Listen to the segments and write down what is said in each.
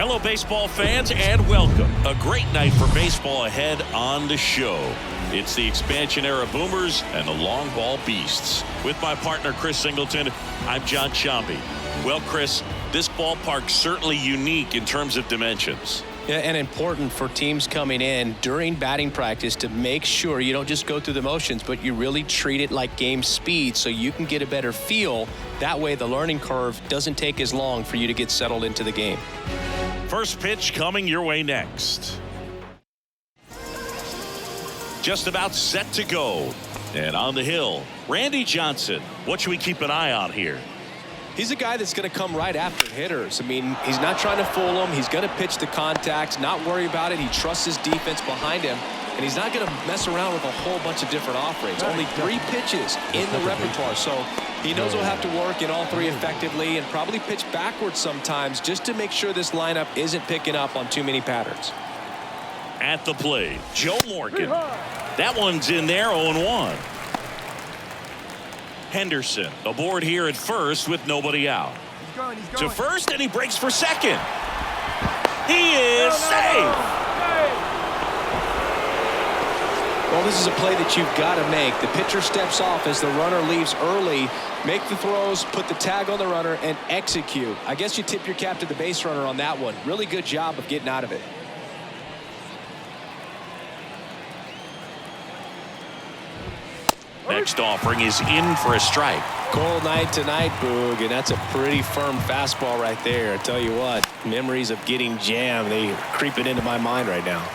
Hello, baseball fans, and welcome. A great night for baseball ahead on the show. It's the expansion era Boomers and the long ball Beasts. With my partner, Chris Singleton, I'm John Sciambi. Well, Chris, this ballpark's certainly unique in terms of dimensions. Yeah, and important for teams coming in during batting practice to make sure you don't just go through the motions, but you really treat it like game speed so you can get a better feel. That way the learning curve doesn't take as long for you to get settled into the game. First pitch coming your way next. Just about set to go. And on the hill, Randy Johnson. What should we keep an eye on here? He's a guy that's going to come right after hitters. I mean, he's not trying to fool them. He's going to pitch the contact, not worry about it. He trusts his defense behind him, and he's not going to mess around with a whole bunch of different offerings. Only 3 pitches in the repertoire, so he knows he'll have to work in all 3 effectively and probably pitch backwards sometimes just to make sure this lineup isn't picking up on too many patterns. At the plate, Joe Morgan. That one's in there, 0-1. Henderson aboard here at first with nobody out. He's going. To first, and he breaks for second. He is safe. Well, this is a play that you've got to make. The pitcher steps off as the runner leaves early. Make the throws, put the tag on the runner, and execute. I guess you tip your cap to the base runner on that one. Really good job of getting out of it. Next offering is in for a strike. Cold night tonight, Boog, and that's a pretty firm fastball right there. I tell you what, memories of getting jammed, they are creeping into my mind right now.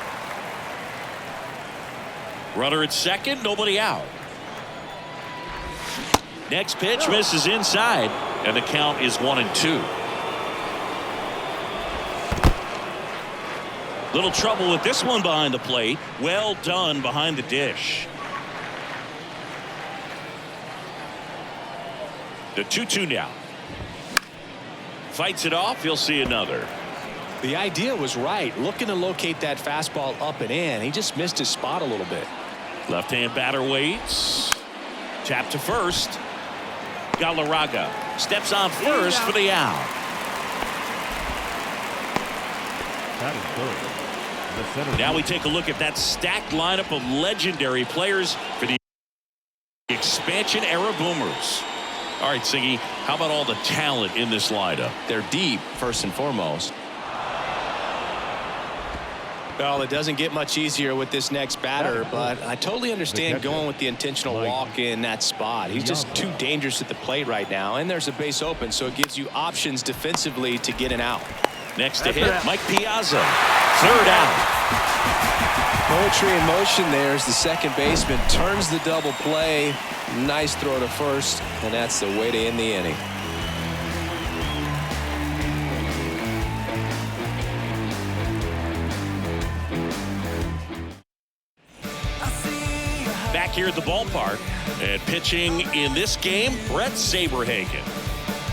Runner at second, nobody out. Next pitch misses inside, and the count is 1-2. Little trouble with this one behind the plate. Well done behind the dish. The 2-2 now. Fights it off. He'll see another. The idea was right. Looking to locate that fastball up and in. He just missed his spot a little bit. Left-hand batter waits. Tap to first. Galarraga steps on first for the out. Now we take a look at that stacked lineup of legendary players for the expansion era Boomers. All right, Siggy, how about all the talent in this lineup? They're deep, first and foremost. Well, it doesn't get much easier with this next batter, but I totally understand going with the intentional walk in that spot. He's just too dangerous at the plate right now, and there's a base open, so it gives you options defensively to get an out. Next to hit, Mike Piazza, third out. Poetry in motion there as the second baseman turns the double play. Nice throw to first, and that's the way to end the inning. Back here at the ballpark, and pitching in this game, Brett Saberhagen.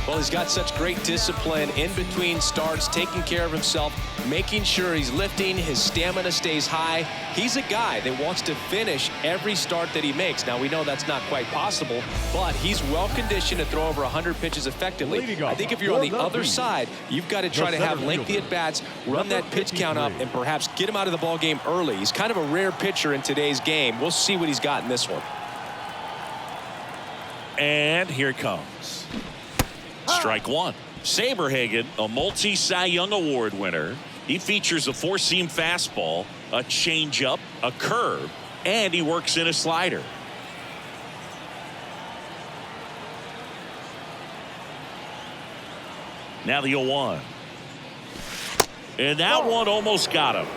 Well, he's got such great discipline in between starts, taking care of himself, making sure he's lifting, his stamina stays high. He's a guy that wants to finish every start that he makes. Now, we know that's not quite possible, but he's well-conditioned to throw over 100 pitches effectively. I think if you're on the other side, you've got to try to have lengthy at-bats, run that pitch count up, and perhaps get him out of the ball game early. He's kind of a rare pitcher in today's game. We'll see what he's got in this one. And here it comes. Strike one. Saberhagen, a multi-Cy Young Award winner. He features a 4-seam fastball, a changeup, a curve, and he works in a slider. Now the 0-1. And that one almost got him.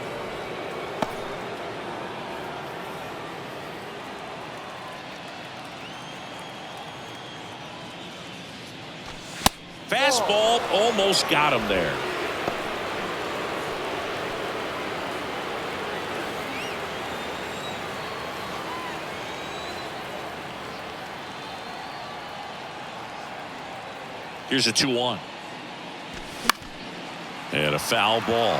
Fastball almost got him there. Here's a 2-1. And a foul ball.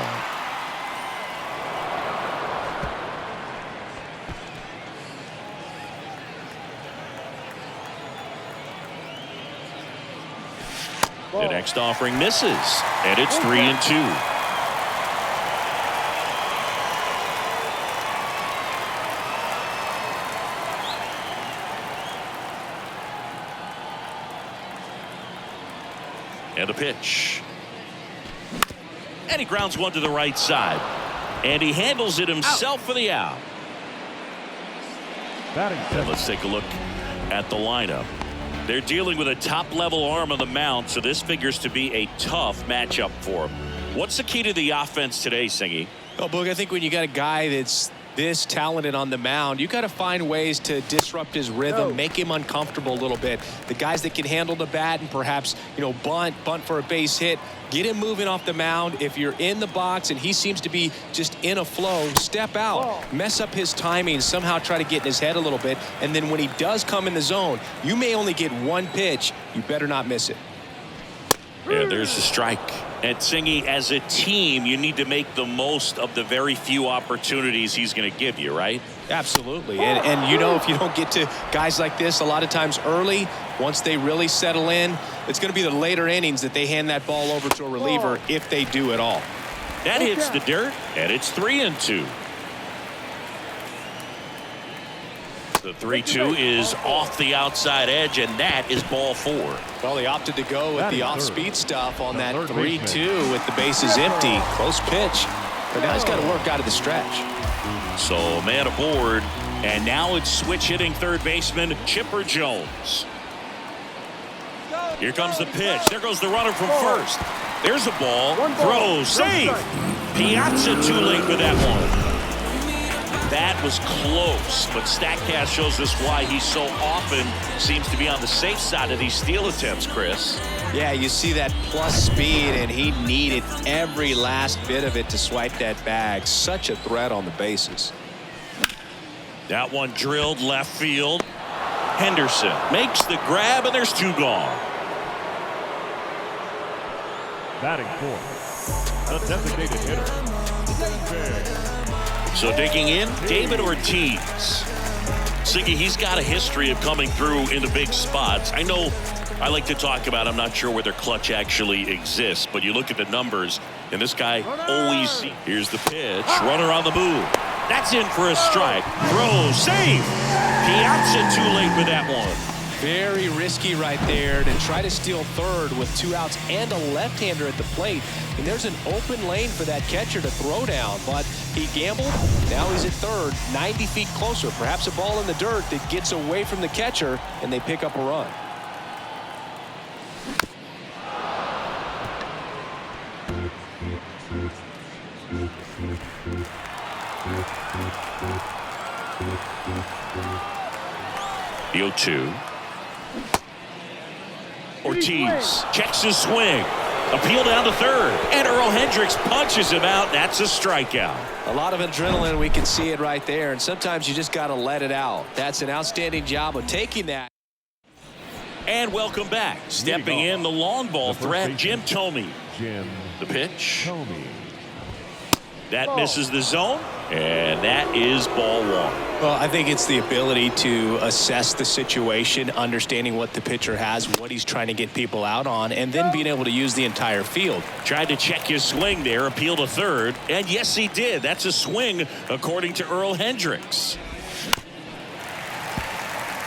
The next offering misses, and it's 3-2. And a pitch. And he grounds one to the right side. And he handles it himself for the out. And let's take a look at the lineup. They're dealing with a top-level arm on the mound, so this figures to be a tough matchup for him. What's the key to the offense today, Singy? Well, Boog, I think when you got a guy that's this talented on the mound, you got to find ways to disrupt his rhythm, make him uncomfortable a little bit. The guys that can handle the bat and perhaps, bunt for a base hit, get him moving off the mound. If you're in the box and he seems to be just in a flow, step out, mess up his timing, somehow try to get in his head a little bit. And then when he does come in the zone, you may only get one pitch. You better not miss it. Yeah, there's the strike. And Singy, as a team, you need to make the most of the very few opportunities he's going to give you, right? Absolutely. And if you don't get to guys like this a lot of times early, once they really settle in, it's going to be the later innings that they hand that ball over to a reliever if they do at all. That hits the dirt, and it's 3-2. The 3-2 is off the outside edge, and that is ball 4. Well, they opted to go with the off-speed stuff on that 3-2 with the bases empty. Close pitch, but now he's got to work out of the stretch. So man aboard, and now it's switch hitting third baseman Chipper Jones. Here comes the pitch. There goes the runner from first. There's a ball. Throw. Save. Piazza too late with that one. That was close, but StatCast shows us why he so often seems to be on the safe side of these steal attempts, Chris. Yeah, you see that plus speed, and he needed every last bit of it to swipe that bag. Such a threat on the bases. That one drilled left field. Henderson makes the grab, and there's 2 gone. Batting fourth, the designated hitter. So digging in, David Ortiz. Siggy, he's got a history of coming through in the big spots. I know I like to talk about, I'm not sure whether clutch actually exists, but you look at the numbers, and this guy always, here's the pitch, runner on the move. That's in for a strike. Throw, save. Piazza too late with that one. Very risky right there to try to steal third with 2 outs and a left-hander at the plate. And there's an open lane for that catcher to throw down, but he gambled. Now he's at third, 90 feet closer. Perhaps a ball in the dirt that gets away from the catcher, and they pick up a run. The 0-2. Ortiz checks his swing. Appeal down to third. And Earl Hendricks punches him out. That's a strikeout. A lot of adrenaline. We can see it right there. And sometimes you just got to let it out. That's an outstanding job of taking that. And welcome back. Stepping in the long ball threat, Jim Thome. The pitch. That misses the zone. And that is ball 1. Well, I think it's the ability to assess the situation, understanding what the pitcher has, what he's trying to get people out on, and then being able to use the entire field. Tried to check his swing there, appeal to third, and yes, he did. That's a swing, according to Earl Hendricks.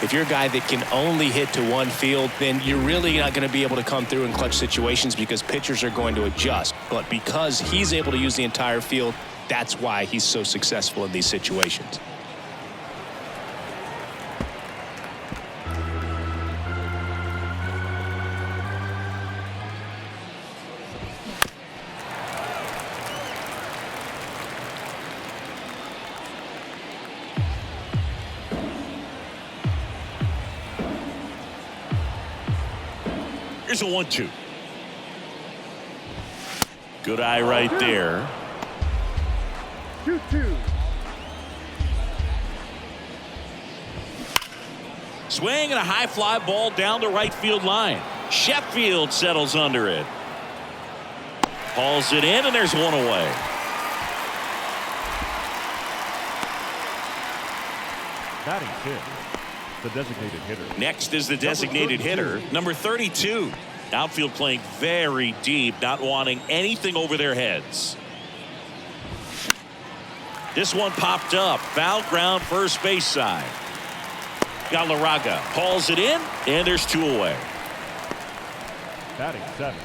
If you're a guy that can only hit to one field, then you're really not going to be able to come through in clutch situations because pitchers are going to adjust. But because he's able to use the entire field, that's why he's so successful in these situations. Here's a 1-2. Good eye right there. 2-2. Swing and a high fly ball down the right field line. Sheffield settles under it. Hauls it in, and there's one away. Batting fifth, the designated hitter. Next is the designated hitter, number 32. Outfield playing very deep, not wanting anything over their heads. This one popped up. Foul ground first base side. Galarraga hauls it in, and there's 2 away. Batting 7,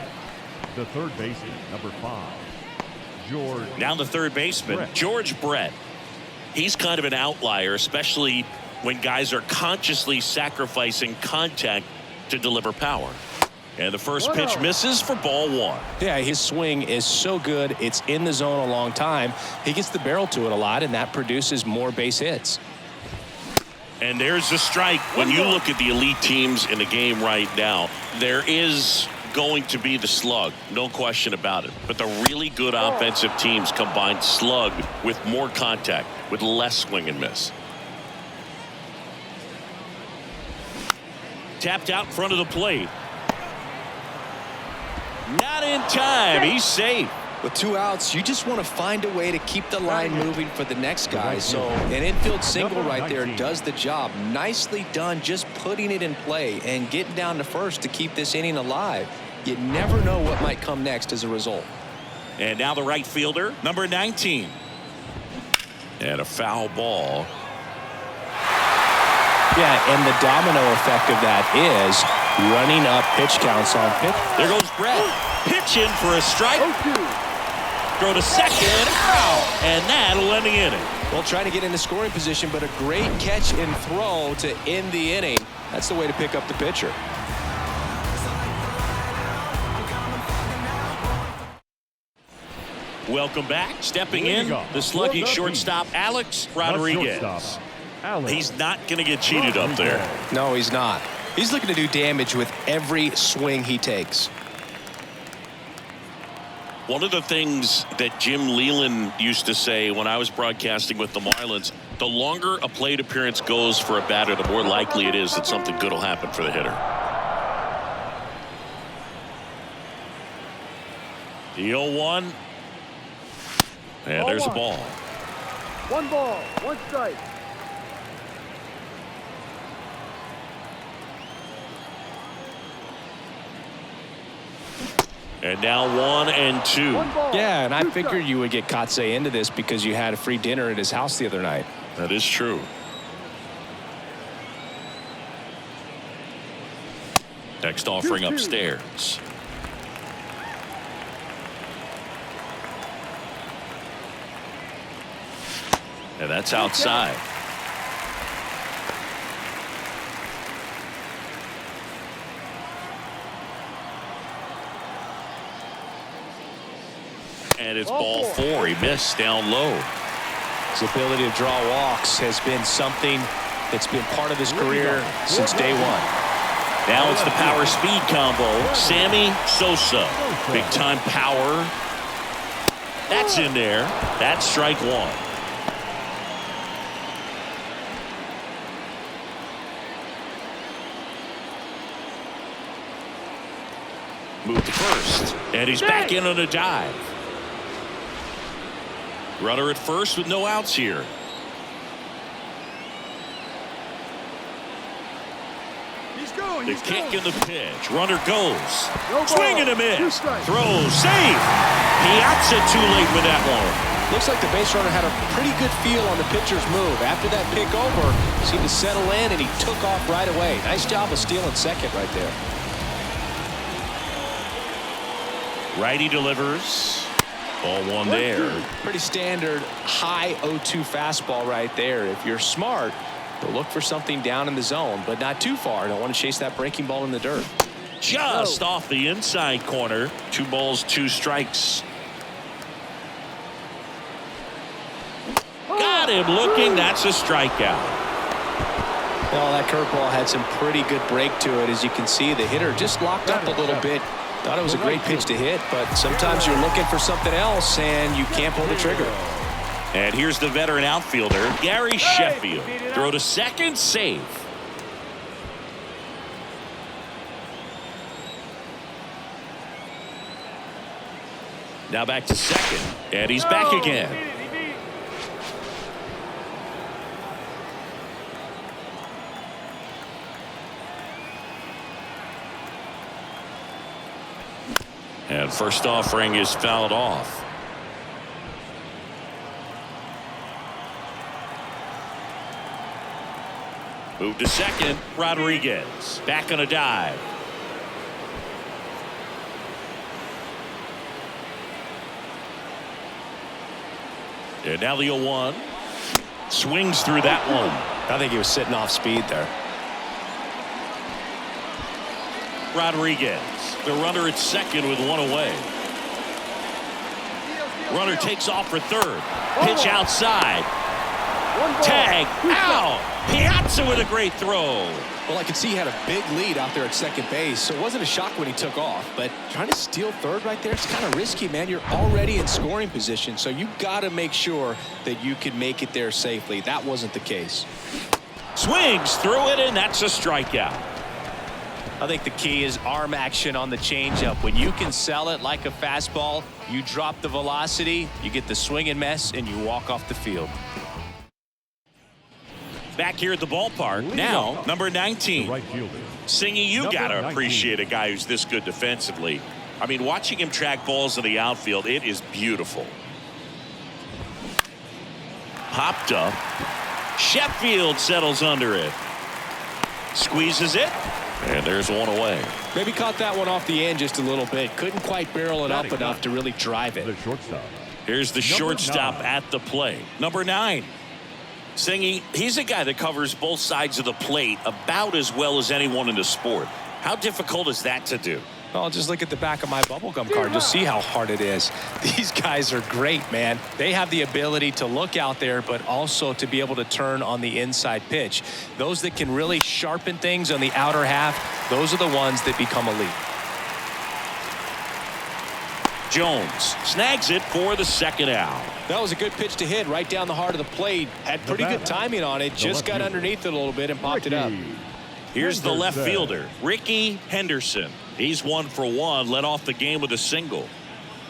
the third baseman, number 5, George. Now the third baseman, Brett. George Brett. He's kind of an outlier, especially when guys are consciously sacrificing contact to deliver power. And the first pitch misses for ball 1. Yeah, his swing is so good. It's in the zone a long time. He gets the barrel to it a lot, and that produces more base hits. And there's the strike. When you look at the elite teams in the game right now, there is going to be the slug, no question about it. But the really good offensive teams combine slug with more contact, with less swing and miss. Tapped out in front of the plate. Not in time. He's safe. With 2 outs, you just want to find a way to keep the line moving for the next guy. So an infield single right there does the job. Nicely done, just putting it in play and getting down to first to keep this inning alive. You never know what might come next as a result. And now the right fielder, number 19. And a foul ball. Yeah, and the domino effect of that is running up pitch counts on pitch. There goes Brett. Pitch in for a strike. Throw to second. Ow! And that'll end the inning. Well, trying to get into scoring position, but a great catch and throw to end the inning. That's the way to pick up the pitcher. Welcome back. Stepping in, the sluggy shortstop, Alex Rodriguez. He's not going to get cheated up there. No, he's not. He's looking to do damage with every swing he takes. One of the things that Jim Leland used to say when I was broadcasting with the Marlins, the longer a plate appearance goes for a batter, the more likely it is that something good will happen for the hitter. The 0-1. And there's a ball. 1 ball, 1 strike. And now 1 and 2. Yeah, and I figured you would get Kotsay into this because you had a free dinner at his house the other night. That is true. Next offering upstairs. And that's outside. And it's ball 4. He missed down low. His ability to draw walks has been something that's been part of his career since day one. Now it's the power speed combo. Sammy, Sosa. Big time power. That's in there. That's strike 1. Move to first. And he's back in on a dive. Runner at first with no outs here. The kick and the pitch. Runner goes. Swing and a miss. Throw. Safe. Piazza too late with that one. Looks like the base runner had a pretty good feel on the pitcher's move. After that pick over, seemed to settle in, and he took off right away. Nice job of stealing second right there. Righty delivers. Ball 1 there. Pretty standard high 0-2 fastball right there. If you're smart, you'll look for something down in the zone, but not too far. Don't want to chase that breaking ball in the dirt. Just off the inside corner. 2 balls, 2 strikes. Got him looking. That's a strikeout. Well, that curveball had some pretty good break to it. As you can see, the hitter just locked up a little bit. Thought it was a great pitch to hit, but sometimes you're looking for something else and you can't pull the trigger. And here's the veteran outfielder, Gary Sheffield. Throw to second, safe. Now back to second, and he's back again. And first offering is fouled off. Move to second, Rodriguez. Back on a dive. And now the 0-1. Swings through that one. I think he was sitting off speed there. Rodriguez, the runner at second with one away. Runner takes off for third. Pitch outside. Tag out. Piazza with a great throw. Well, I could see he had a big lead out there at second base, so it wasn't a shock when he took off. But trying to steal third right there, it's kind of risky, man. You're already in scoring position, so you got to make sure that you can make it there safely. That wasn't the case. Swings through it, and that's a strikeout. I think the key is arm action on the changeup. When you can sell it like a fastball, you drop the velocity, you get the swing and miss, and you walk off the field. Back here at the ballpark now, number 19. Right fielder. Singy, you Number got to 19. appreciate a guy who's this good defensively. I mean, watching him track balls in the outfield, it is beautiful. Popped up. Sheffield settles under it. Squeezes it. And there's one away. Maybe caught that one off the end just a little bit. Couldn't quite barrel it up enough to really drive it. The shortstop. Here's the shortstop at the plate. Number 9. Singy, he's a guy that covers both sides of the plate about as well as anyone in the sport. How difficult is that to do? Well, just look at the back of my bubblegum card. You'll see how hard it is. These guys are great, man. They have the ability to look out there, but also to be able to turn on the inside pitch. Those that can really sharpen things on the outer half, those are the ones that become elite. Jones snags it for the second out. That was a good pitch to hit right down the heart of the plate. Had pretty good timing on it. Just got underneath it a little bit and popped it up. Here's the left fielder, Rickey Henderson. He's 1 for 1, led off the game with a single.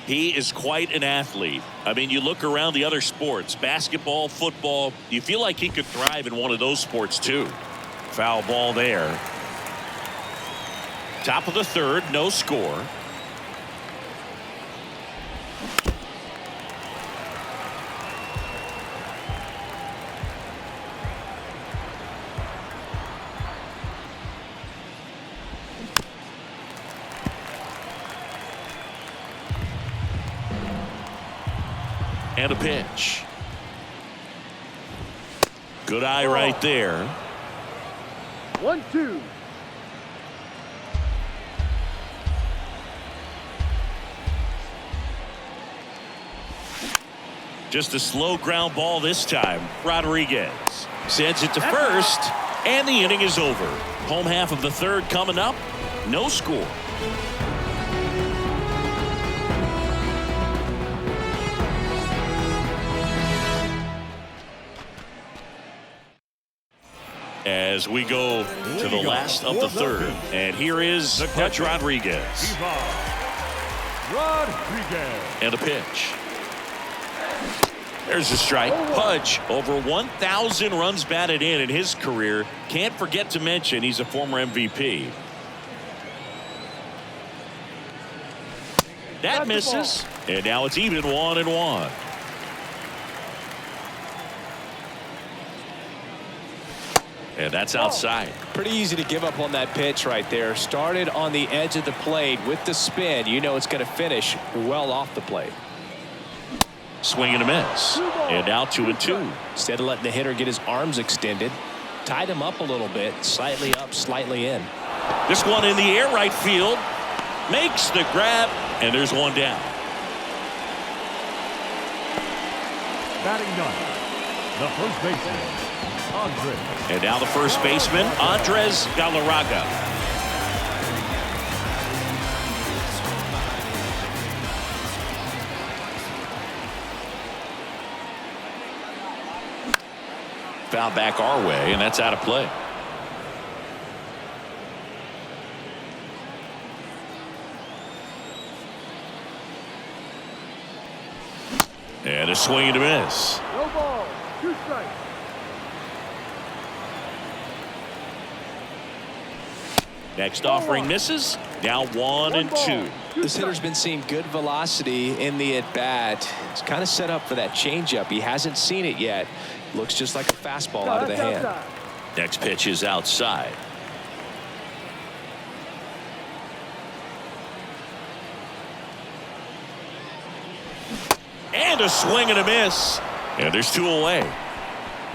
He is quite an athlete. I mean, you look around the other sports, basketball, football, you feel like he could thrive in one of those sports too. Foul ball there. Top of the third, no score. And a pitch. Good eye right there. 1-2. Just a slow ground ball this time. Rodriguez sends it to first, and the inning is over. Home half of the third coming up. No score. As we go to the last of the third, and here is Pudge Rodriguez. And a pitch. There's a strike. Pudge, over 1,000 runs batted in his career. Can't forget to mention he's a former MVP. That misses, and now it's even 1-1. And that's outside. Pretty easy to give up on that pitch right there. Started on the edge of the plate with the spin. You know it's going to finish well off the plate. Swing and a miss. And now 2-2. Instead of letting the hitter get his arms extended, tied him up a little bit. Slightly up, slightly in. This one in the air, right field. Makes the grab, and there's one down. Batting ninth, the first baseman, Andres. And now the first baseman, Andres Galarraga. Foul back our way, and that's out of play. And a swing and a miss. No ball. 2 strikes. Next offering misses. Now 1-2. This hitter's been seeing good velocity in the at-bat. He's kind of set up for that changeup. He hasn't seen it yet. Looks just like a fastball out of the hand. Next pitch is outside. And a swing and a miss. And there's 2 away.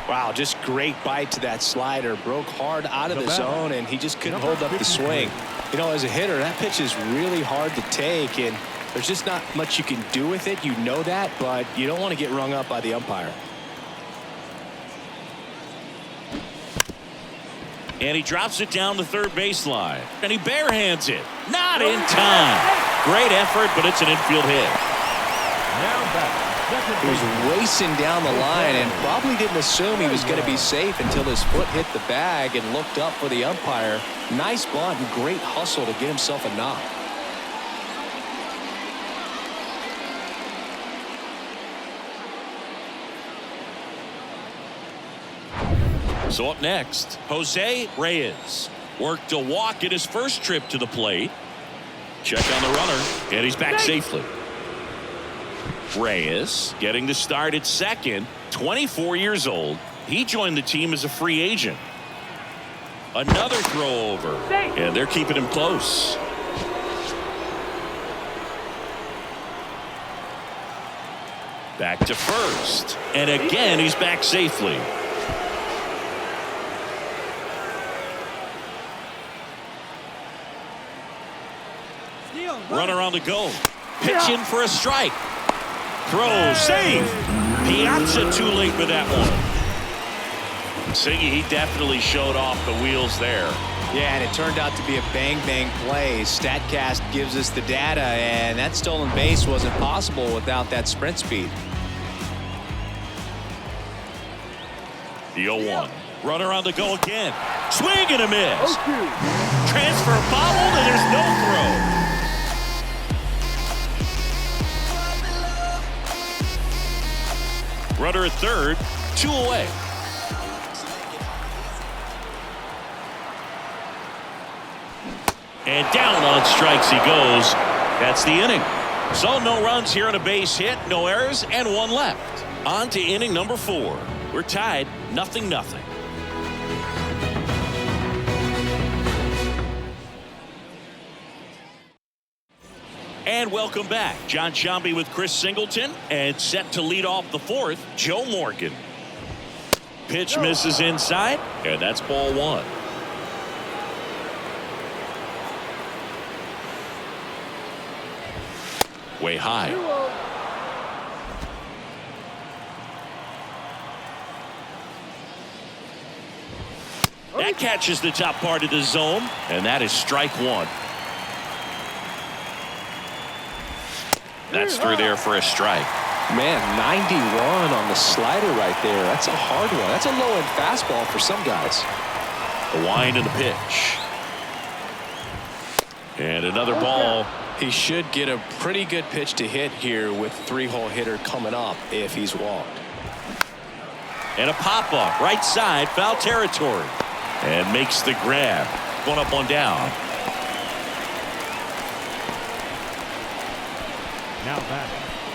Wow, just great bite to that slider. Broke hard out of the zone, and he just couldn't hold up the swing. You know, as a hitter, that pitch is really hard to take, and there's just not much you can do with it. You know that, but you don't want to get rung up by the umpire. And he drops it down the third baseline. And he barehands it. Not in time. Great effort, but it's an infield hit. Now back. He was racing down the line and probably didn't assume he was going to be safe until his foot hit the bag and looked up for the umpire. Nice bunt and great hustle to get himself a knock. So up next, Jose Reyes worked a walk in his first trip to the plate. Check on the runner, and he's back safely. Reyes getting the start at second, 24 years old. He joined the team as a free agent. Another throw over, and they're keeping him close. Back to first, and again he's back safely. Runner on the go. Pitch in for a strike. Throw, save. Piazza too late with that one. Siggy, he definitely showed off the wheels there. Yeah, and it turned out to be a bang-bang play. StatCast gives us the data, and that stolen base wasn't possible without that sprint speed. The 0-1. Runner on the go again. Swing and a miss. Transfer bobbled, and there's no throw. Runner at third, 2 away. And down on strikes he goes. That's the inning. So no runs here on a base hit, no errors, and 1 left. On to inning number 4. We're tied 0-0. And welcome back. John Sciambi with Chris Singleton, and set to lead off the 4th, Joe Morgan. Pitch misses inside, and that's ball 1. Way high. That catches the top part of the zone, and that is strike 1. That's through there for a strike. Man, 91 on the slider right there. That's a hard one. That's a low-end fastball for some guys. The wind and the pitch. And another ball. He should get a pretty good pitch to hit here with 3-hole hitter coming up if he's walked. And a pop-up, right side, foul territory. And makes the grab. 1 up, 1 down. Now back.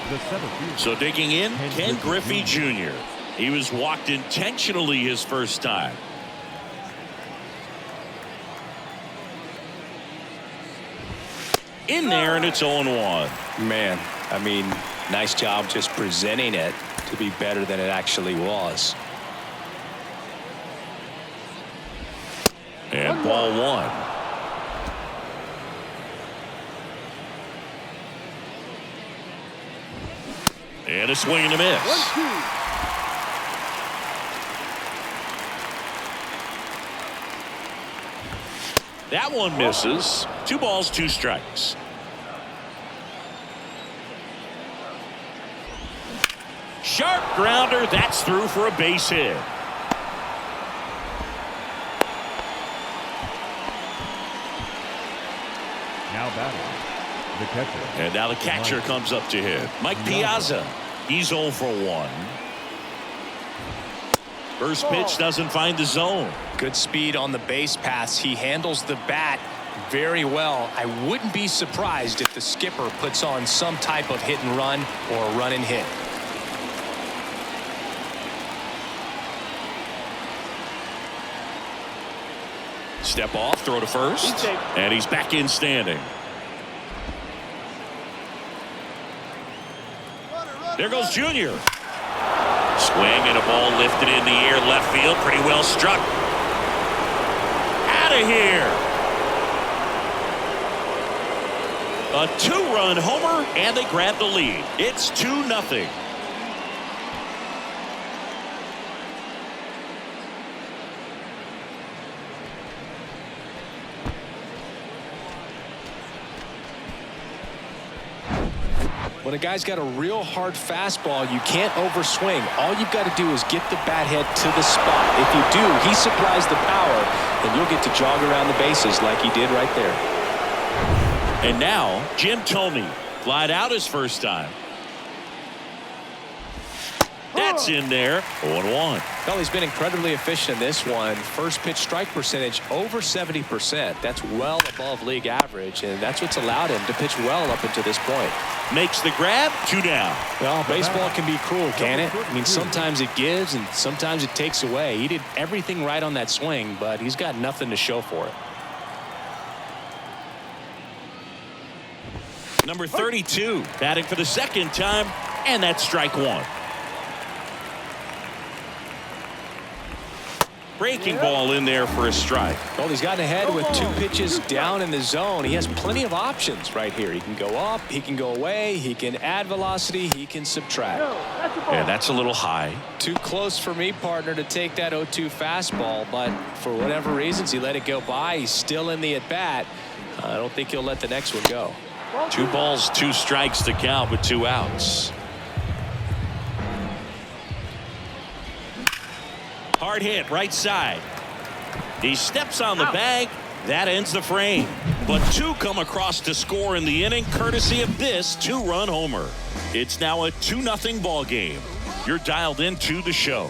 The 7th. So digging in, Ken Griffey Jr. He was walked intentionally his first time. In there, and it's 0-1. Man, I mean, nice job just presenting it to be better than it actually was. And ball 1. And a swing and a miss. That one misses. 2 balls, 2 strikes. Sharp grounder. That's through for a base hit. Now batting. The catcher. And now the catcher comes up to hit. Mike Piazza. He's 0 for 1. First pitch doesn't find the zone. Good speed on the base pass. He handles the bat very well. I wouldn't be surprised if the skipper puts on some type of hit and run or run and hit. Step off, throw to first, and he's back in standing. There goes Junior. Swing and a ball lifted in the air left field. Pretty well struck. Out of here. A 2-run homer, and they grab the lead. It's 2-0. When a guy's got a real hard fastball, you can't overswing. All you've got to do is get the bat head to the spot. If you do, he supplies the power, and you'll get to jog around the bases like he did right there. And now, Jim Thome flied out his first time. That's in there. 0-1. Well, he's been incredibly efficient in this one. First pitch strike percentage over 70%. That's well above league average, and that's what's allowed him to pitch well up until this point. Makes the grab. 2 down. Well, baseball can be cruel, can it? I mean, sometimes it gives and sometimes it takes away. He did everything right on that swing, but he's got nothing to show for it. Number 32 batting for the second time, and that's strike 1. Breaking ball in there for a strike. Well, he's gotten ahead with 2 pitches down in the zone. He has plenty of options right here. He can go up, he can go away, he can add velocity, he can subtract. And that's a little high. Too close for me, partner, to take that 0-2 fastball, but for whatever reasons he let it go by. He's still in the at-bat. I don't think he'll let the next one go. 2 balls, 2 strikes to count with 2 outs. Hard hit right side. He steps on the bag. That ends the frame. But 2 come across to score in the inning courtesy of this 2-run homer. It's now a 2-0 ball game. You're dialed into the show.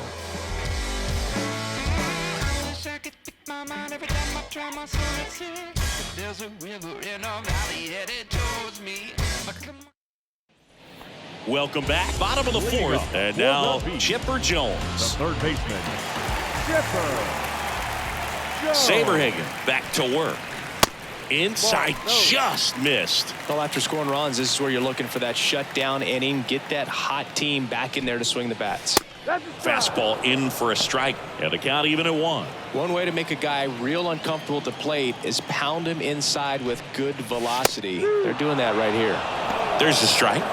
There's a river in a valley headed towards me. Welcome back. Bottom of the 4th. And now Chipper Jones. The third baseman, Chipper Jones. Saberhagen back to work. Inside, just missed. Well, after scoring runs, this is where you're looking for that shutdown inning. Get that hot team back in there to swing the bats. Fastball in for a strike, and the count even at 1. One way to make a guy real uncomfortable at the plate is pound him inside with good velocity. They're doing that right here. There's the strike.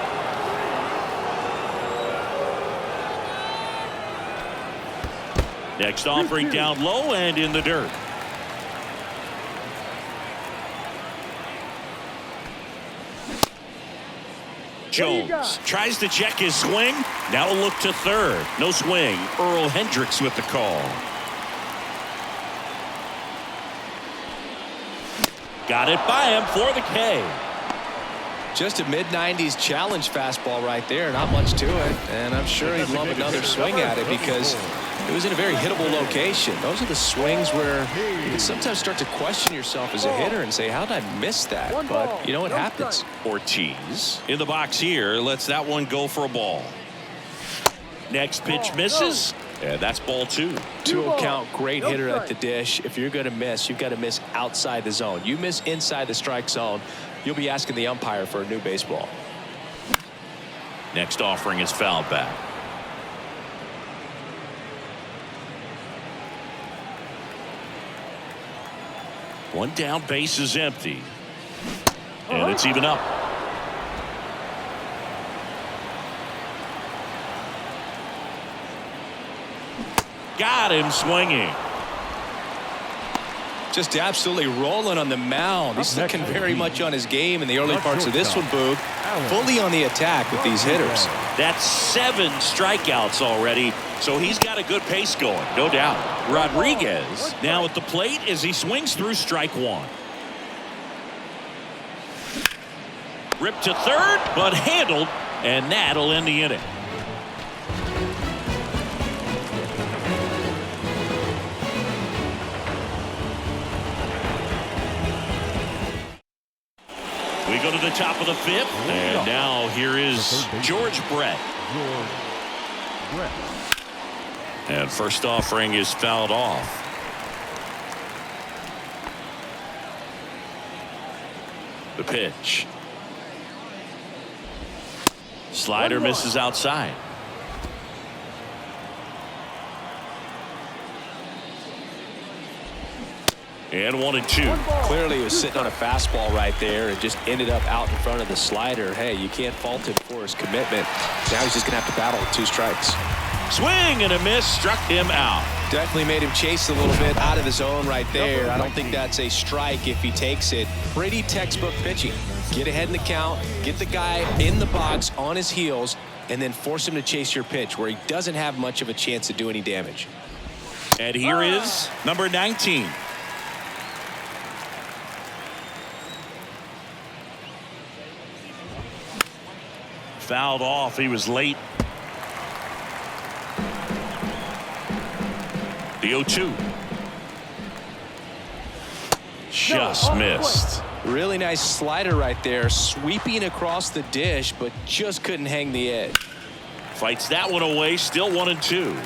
Next offering down low and in the dirt. Jones tries to check his swing. Now a look to third. No swing. Earl Hendricks with the call. Got it by him for the K. Just a mid-90s challenge fastball right there. Not much to it. And I'm sure he'd love another swing at it because it was in a very hittable location. Those are the swings where you can sometimes start to question yourself as a hitter and say, how did I miss that? But, you know, it happens. Ortiz in the box here. Lets that one go for a ball. Next pitch misses. And that's ball 2. 2-0 count. Great hitter at the dish. If you're going to miss, you've got to miss outside the zone. You miss inside the strike zone, you'll be asking the umpire for a new baseball. Next offering is fouled back. One down, base is empty. And it's even up. Got him swinging. Just absolutely rolling on the mound. He's looking very much on his game in the early parts of this one, Boog. Fully on the attack with these hitters. That's 7 strikeouts already, so he's got a good pace going, no doubt. Rodriguez now at the plate as he swings through strike 1. Ripped to third, but handled, and that'll end the inning. We go to the top of the 5th, and now here is George Brett. And first offering is fouled off. The pitch. Slider misses outside. And 1-2. Clearly he was sitting on a fastball right there and just ended up out in front of the slider. Hey, you can't fault him for his commitment. Now he's just going to have to battle with 2 strikes. Swing and a miss, struck him out. Definitely made him chase a little bit out of the zone right there. I don't think that's a strike if he takes it. Pretty textbook pitching. Get ahead in the count, get the guy in the box on his heels, and then force him to chase your pitch where he doesn't have much of a chance to do any damage. And here is number 19. Fouled off. He was late. The 0-2. Just missed. Really nice slider right there, sweeping across the dish, but just couldn't hang the edge. Fights that one away. Still 1-2.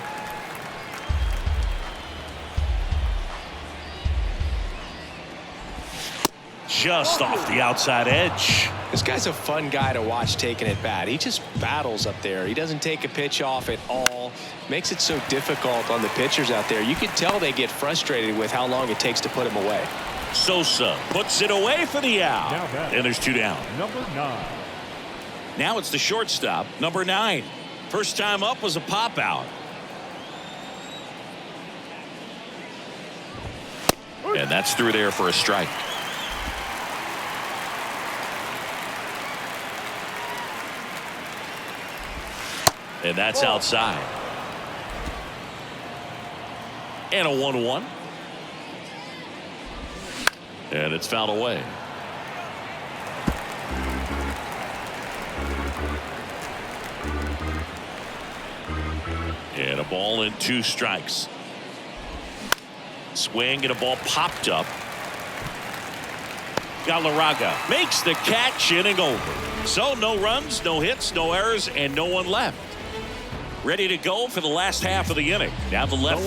Just off the outside edge. This guy's a fun guy to watch taking at bat. He just battles up there. He doesn't take a pitch off at all. Makes it so difficult on the pitchers out there. You can tell they get frustrated with how long it takes to put him away. Sosa puts it away for the out. And there's 2 down. Number 9. Now it's the shortstop, number 9. First time up was a pop out. And that's through there for a strike. And that's outside. And a 1-1. And it's fouled away. And a ball and 2 strikes. Swing and a ball popped up. Galarraga makes the catch, inning over. So no runs, no hits, no errors, and no one left. Ready to go for the last half of the inning. Now the left